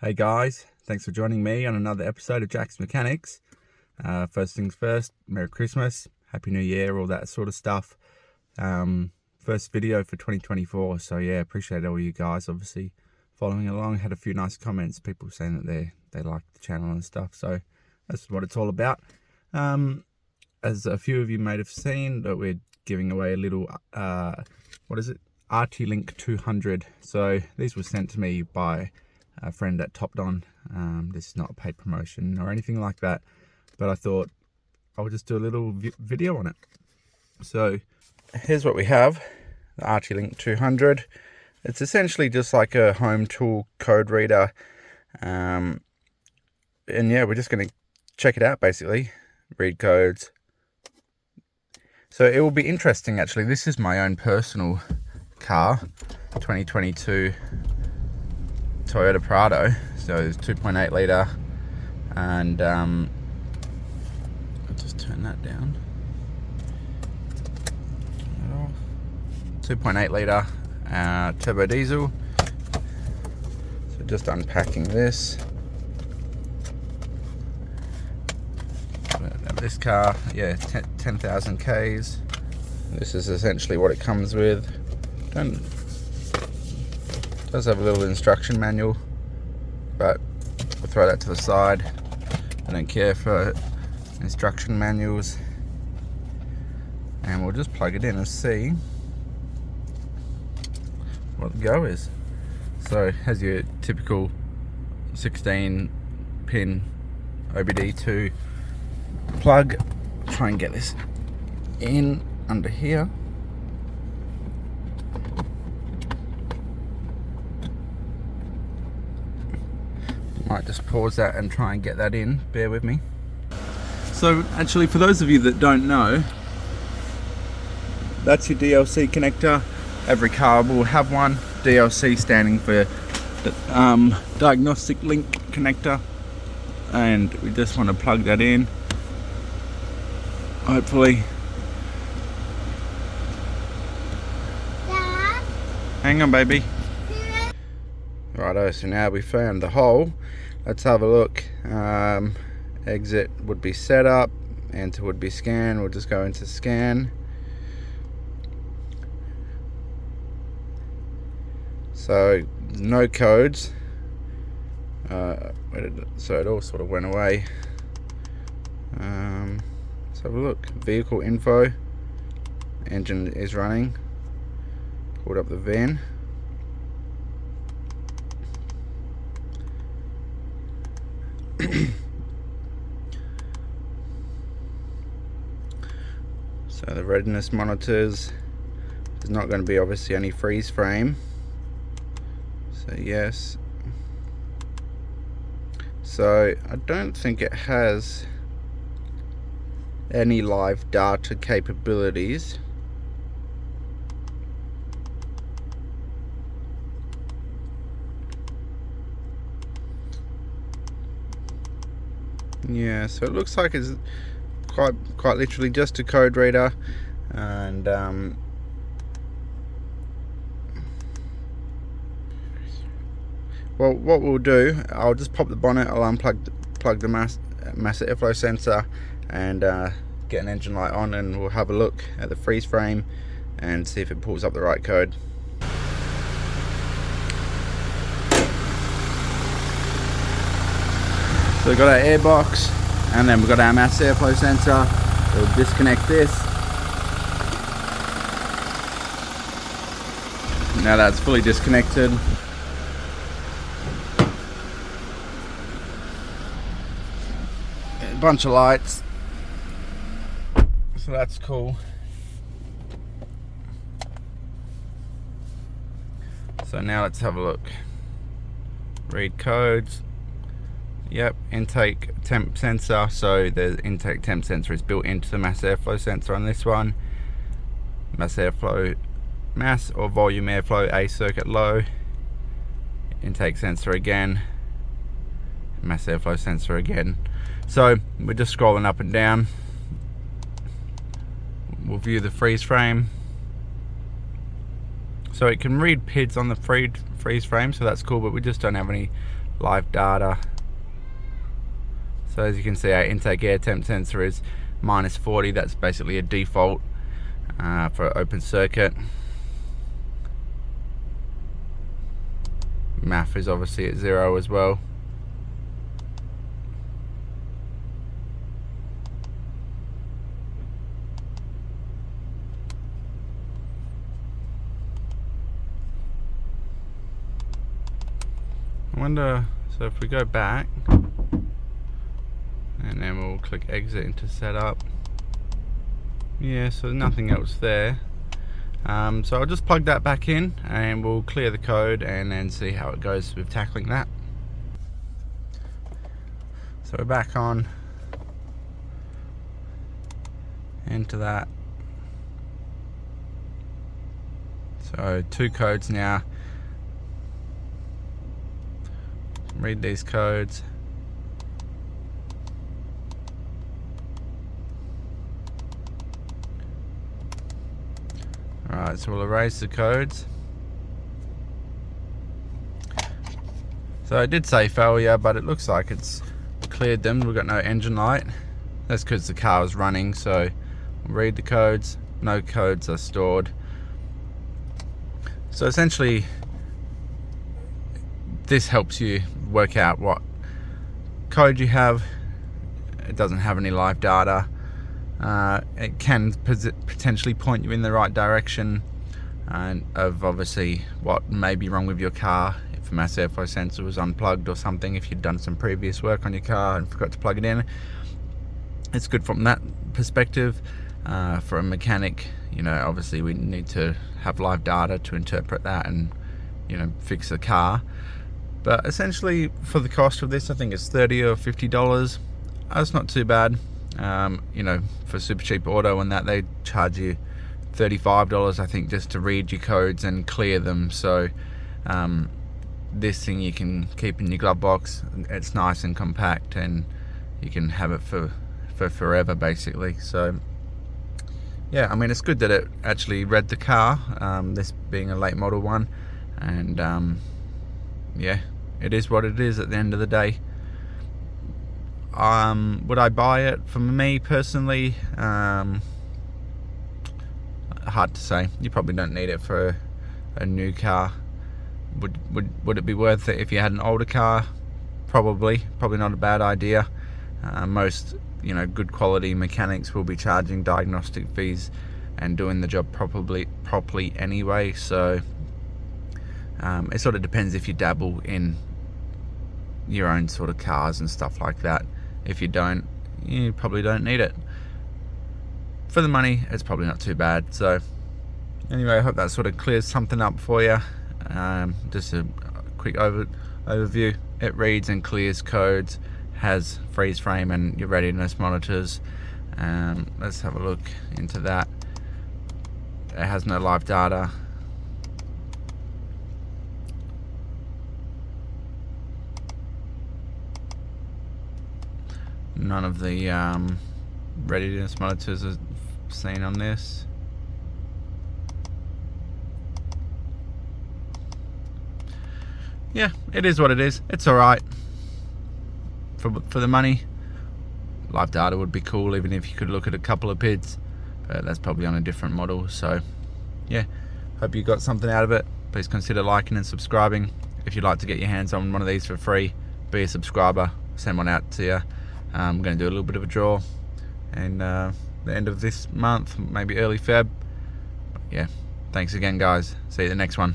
Hey guys, thanks for joining me on another episode of Jack's Mechanics. First things first, Merry Christmas, Happy New Year, all that sort of stuff. First video for 2024, so yeah, appreciate all you guys obviously following along. Had a few nice comments, people saying that they like the channel and stuff, so that's what it's all about. As a few of you may have seen, that we're giving away a little, Artilink 200. So these were sent to me by a friend at TopDon. This is not a paid promotion or anything like that, but I thought I would just do a little video on it. So here's what we have, the Artilink 200. It's essentially just like a home tool code reader, and yeah, we're just going to check it out, basically read codes. So it will be interesting, actually. This is my own personal car, 2022 Toyota Prado, so it's 2.8 litre, and I'll just turn that down. 2.8 litre turbo diesel. So just unpacking this. This car, yeah, 10,000 Ks. This is essentially what it comes with. Does have a little instruction manual, but we'll throw that to the side. I don't care for instruction manuals, and we'll just plug it in and see what the go is. So it has your typical 16 pin OBD2 plug. Try and get this in under here. Might just pause that and try and get that in, bear with me. So actually, for those of you that don't know, that's your DLC connector. Every car will have one. DLC standing for diagnostic link connector, and we just want to plug that in, hopefully. Dad? Hang on, baby. Righto, so now we found the hole. Let's have a look. Exit would be setup, enter would be scan. We'll just go into scan. So no codes. So it all sort of went away. Let's have a look. Vehicle info. Engine is running. Pulled up the van. So the readiness monitors, there's not going to be obviously any freeze frame, so yes. So I don't think it has any live data capabilities. Yeah, so it looks like it's quite literally just a code reader, and well, what we'll do, I'll just pop the bonnet, I'll plug the mass airflow sensor, and get an engine light on, and we'll have a look at the freeze frame and see if it pulls up the right code. So we've got our airbox, and then we've got our mass airflow sensor. We'll disconnect this. Now that's fully disconnected. A bunch of lights. So that's cool. So now let's have a look. Read codes. Yep, intake temp sensor. So the intake temp sensor is built into the mass airflow sensor on this one. Mass airflow, mass or volume airflow, A circuit low. Intake sensor again. Mass airflow sensor again. So we're just scrolling up and down. We'll view the freeze frame. So it can read PIDs on the freeze frame, so that's cool, but we just don't have any live data. So as you can see, our intake air temp sensor is -40. That's basically a default for open circuit. MAF is obviously at 0 as well. I wonder, so if we go back and then we'll click exit into setup, yeah, so nothing else there. So I'll just plug that back in and we'll clear the code and then see how it goes with tackling that. So we're back on, enter that. So 2 codes now. Read these codes. Alright, so we'll erase the codes. So I did say failure, but it looks like it's cleared them. We've got no engine light. That's because the car was running, so we'll read the codes. No codes are stored. So essentially, this helps you work out what code you have. It doesn't have any live data. It can potentially point you in the right direction and of obviously what may be wrong with your car. If a mass airflow sensor was unplugged or something, if you'd done some previous work on your car and forgot to plug it in, it's good from that perspective. For a mechanic, you know, obviously we need to have live data to interpret that and, you know, fix the car. But essentially, for the cost of this, I think it's $30 or $50. That's not too bad. You know, for Super Cheap Auto and that, they charge you $35, I think, just to read your codes and clear them. So this thing you can keep in your glove box. It's nice and compact, and you can have it for forever, basically. So yeah, I mean, it's good that it actually read the car, this being a late model one, and yeah, it is what it is at the end of the day. Would I buy it? For me personally, hard to say. You probably don't need it for a new car. Would it be worth it if you had an older car? Probably not a bad idea. Most, you know, good quality mechanics will be charging diagnostic fees and doing the job properly anyway. So it sort of depends if you dabble in your own sort of cars and stuff like that. If you don't, you probably don't need it. For the money, it's probably not too bad. So anyway, I hope that sort of clears something up for you. Just a quick overview. It reads and clears codes, has freeze frame and your readiness monitors. Let's have a look into that. It has no live data. None of the readiness monitors are seen on this. Yeah, it is what it is. It's alright. For the money, live data would be cool, even if you could look at a couple of PIDs. But that's probably on a different model. So yeah, hope you got something out of it. Please consider liking and subscribing. If you'd like to get your hands on one of these for free, be a subscriber. Send one out to you. I'm going to do a little bit of a draw, and the end of this month, maybe early Feb. But yeah, thanks again, guys. See you the next one.